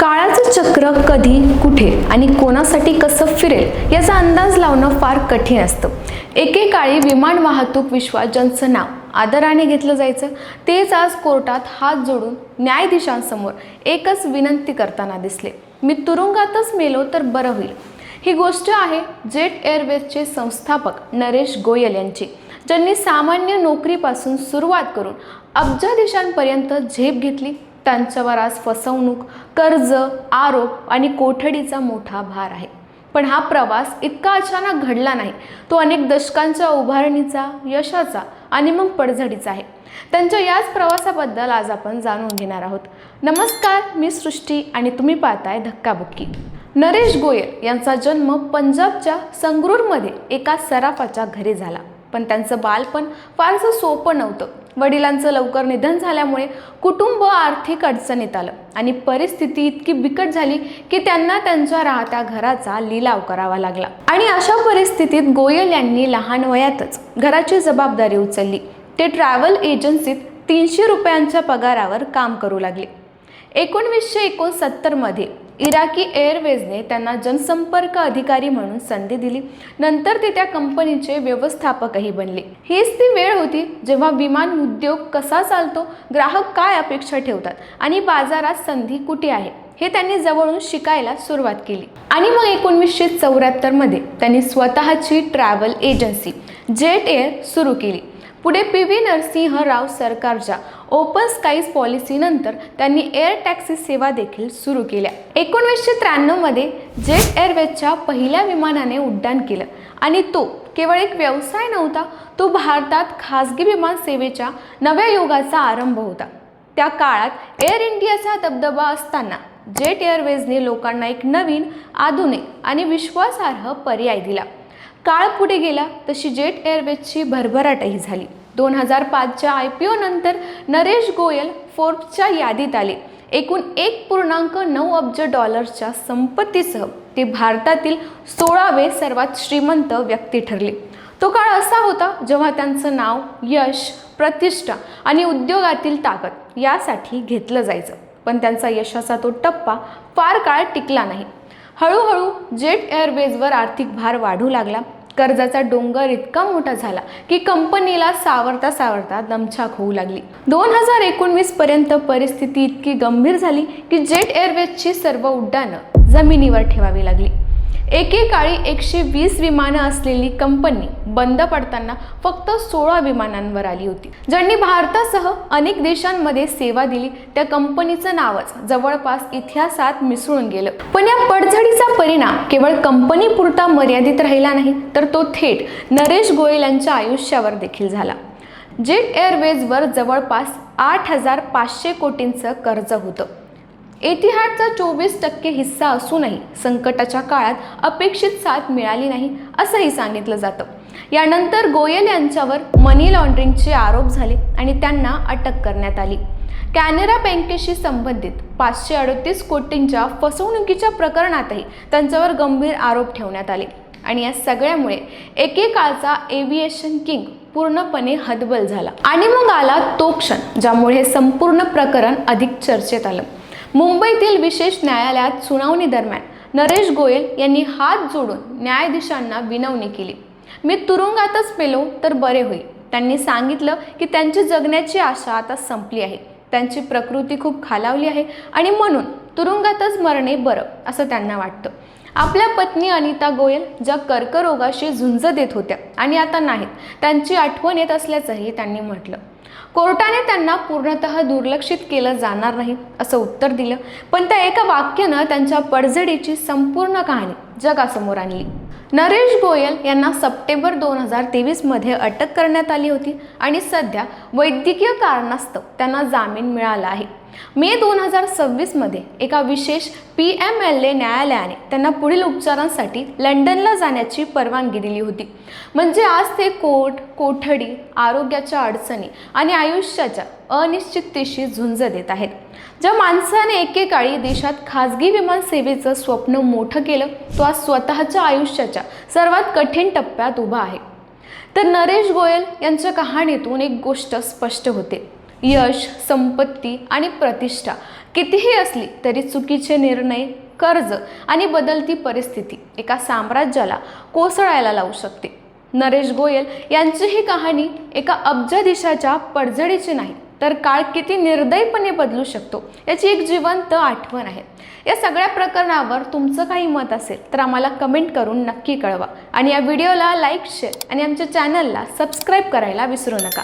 काळाचं चक्र कधी, कुठे आणि कोणासाठी कसं फिरेल याचा अंदाज लावणं फार कठीण असतं. एकेकाळी विमान वाहतूक विश्वात ज्यांचं नाव आदराने घेतलं जायचं तेच आज कोर्टात हात जोडून न्यायाधीशांसमोर एकच विनंती करताना दिसले, मी तुरुंगातच मेलो तर बरं होईल. ही गोष्ट आहे जेट एअरवेजचे संस्थापक नरेश गोयल यांची, ज्यांनी सामान्य नोकरीपासून सुरुवात करून अब्जाधीशांपर्यंत झेप घेतली. त्यांच्यावर आज फसवणूक, कर्ज, आरोप आणि कोठडीचा मोठा भार आहे. पण हा प्रवास इतका अचानक घडला नाही. तो अनेक दशकांच्या उभारणीचा, यशाचा आणि मग पडझडीचा आहे. त्यांच्या याच प्रवासाबद्दल आज आपण जाणून घेणार आहोत. नमस्कार, मी सृष्टी आणि तुम्ही पाहताय धक्काबुक्की. नरेश गोयल यांचा जन्म पंजाबच्या संगरूरमध्ये एका सराफाच्या घरी झाला. पण त्यांचं बालपण फारसं सोपं नव्हतं. वडिलांचं लवकर निधन झाल्यामुळे कुटुंब आर्थिक अडचणीत आलं आणि परिस्थिती इतकी बिकट झाली की त्यांना त्यांच्या राहत्या घराचा लिलाव करावा लागला. आणि अशा परिस्थितीत गोयल यांनी लहान वयातच घराची जबाबदारी उचलली. ते ट्रॅव्हल एजन्सीत 300 रुपयांच्या पगारावर काम करू लागले. 1969 मध्ये इराकी एअरवेजने त्यांना जनसंपर्क अधिकारी म्हणून संधी दिली. नंतर ते त्या कंपनीचे व्यवस्थापकही बनले. हीच ती वेळ होती जेव्हा विमान उद्योग कसा चालतो, ग्राहक काय अपेक्षा ठेवतात आणि बाजारात संधी कुठे आहे हे त्यांनी जवळून शिकायला सुरुवात केली. आणि मग 1974 मध्ये त्यांनी स्वतःची ट्रॅव्हल एजन्सी जेट एअर सुरू केली. पुढे PV नरसिंह राव सरकारच्या ओपन स्काईज पॉलिसीनंतर त्यांनी एअर टॅक्सी सेवा देखील सुरू केल्या. 1993 मध्ये जेट एअरवेजच्या पहिल्या विमानाने उड्डाण केलं आणि तो केवळ एक व्यवसाय नव्हता, तो भारतात खासगी विमान सेवेच्या नव्या युगाचा आरंभ होता. त्या काळात एअर इंडियाचा दबदबा असताना जेट एअरवेजने लोकांना एक नवीन, आधुनिक आणि विश्वासार्ह पर्याय दिला. काळ पुढे गेला तशी जेट एअरवेजची भरभराटही झाली. 2005च्या IPO नंतर नरेश गोयल फोर्ब्सच्या यादीत आले. एकूण $1.9 अब्ज संपत्तीसह ते भारतातील 16वे सर्वात श्रीमंत व्यक्ती ठरले. तो काळ असा होता जेव्हा त्यांचं नाव यश, प्रतिष्ठा आणि उद्योगातील ताकद यासाठी घेतलं जायचं. पण त्यांचा यशाचा तो टप्पा फार काळ टिकला नाही. हळूहळू जेट एअरवेजवर आर्थिक भार वाढू लागला. कर्जाचा डोंगर इतका मोठा झाला की कंपनीला सावरता सावरता दमछाक होऊ लागली. 2019 पर्यंत परिस्थिती इतकी गंभीर झाली की जेट एअरवेजची सर्व उड्डाणं जमिनीवर ठेवावी लागली. एकेकाळी 120 विमानं असलेली कंपनी बंद पडताना फक्त 16 विमानांवर आली होती. ज्यांनी भारतासह अनेक देशांमध्ये सेवा दिली त्या कंपनीचं नावच जवळपास इतिहासात मिसळून गेलं. पण या पडझडीचा परिणाम केवळ कंपनीपुरता मर्यादित राहिला नाही, तर तो थेट नरेश गोयल यांच्या आयुष्यावर देखील झाला. जेट एअरवेजवर जवळपास 8,500 कोटींचं कर्ज होतं. एतिहादचा 24% हिस्सा असूनही संकटाच्या काळात अपेक्षित साथ मिळाली नाही असंही सांगितलं जातं. यानंतर गोयल यांच्यावर मनी लॉन्ड्रिंगचे आरोप झाले आणि त्यांना अटक करण्यात आली. कॅनरा बँकेशी संबंधित 538 कोटींच्या फसवणुकीच्या प्रकरणातही त्यांच्यावर गंभीर आरोप ठेवण्यात आले. आणि या सगळ्यामुळे एकेकाळचा एव्हिएशन किंग पूर्णपणे हतबल झाला. आणि मग आला तो क्षण ज्यामुळे हे संपूर्ण प्रकरण अधिक चर्चेत आलं. मुंबईतील विशेष न्यायालयात सुनावणी दरम्यान नरेश गोयल यांनी हात जोडून न्यायाधीशांना विनवणी केली, मी तुरुंगातच मेलो तर बरे होईल. त्यांनी सांगितलं की त्यांची जगण्याची आशा आता संपली आहे. त्यांची प्रकृती खूप खालावली आहे आणि म्हणून तुरुंगातच मरणे बरं असं त्यांना वाटतं. आपल्या पत्नी अनिता गोयल ज्या कर्करोगाशी झुंज देत होत्या आणि आता नाहीत, त्यांची आठवण येत असल्याचंही त्यांनी म्हटलं. कोर्टाने त्यांना पूर्णतः दुर्लक्षित केलं जाणार नाही असं उत्तर दिलं. पण त्या एका वाक्यानं त्यांच्या पडझडीची संपूर्ण कहाणी जगासमोर आणली. नरेश गोयल यांना सप्टेंबर 2023 मध्ये अटक करण्यात आली होती आणि सध्या वैद्यकीय कारणास्तव त्यांना जामीन मिळाला आहे. मे 2026 मध्ये एका विशेष PMLA न्यायालयाने त्यांना पुढील उपचारांसाठी लंडनला जाण्याची परवानगी दिली होती. म्हणजे आज ते कोर्ट, कोठडी, आरोग्याच्या अडचणी आणि आयुष्याच्या अनिश्चिततेशी झुंज देत आहेत. ज्या माणसाने एकेकाळी देशात खासगी विमान सेवेचं स्वप्न मोठं केलं, तो आज स्वतःच्या आयुष्याच्या सर्वात कठीण टप्प्यात उभा आहे. तर नरेश गोयल यांच्या कहाणीतून एक गोष्ट स्पष्ट होते, यश, संपत्ती आणि प्रतिष्ठा कितीही असली तरी चुकीचे निर्णय, कर्ज आणि बदलती परिस्थिती एका साम्राज्याला कोसळायला लावू शकते. नरेश गोयल यांची ही कहाणी एका अब्जाधीशाच्या पडझडीची नाही, तर काळ किती निर्दयीपणे बदलू शकतो याची एक जिवंत आठवण आहे. या सगळ्या प्रकरणावर तुमचं काही मत असेल तर आम्हाला कमेंट करून नक्की कळवा आणि या व्हिडिओला लाईक, शेअर आणि आमच्या चॅनलला सबस्क्राईब करायला विसरू नका.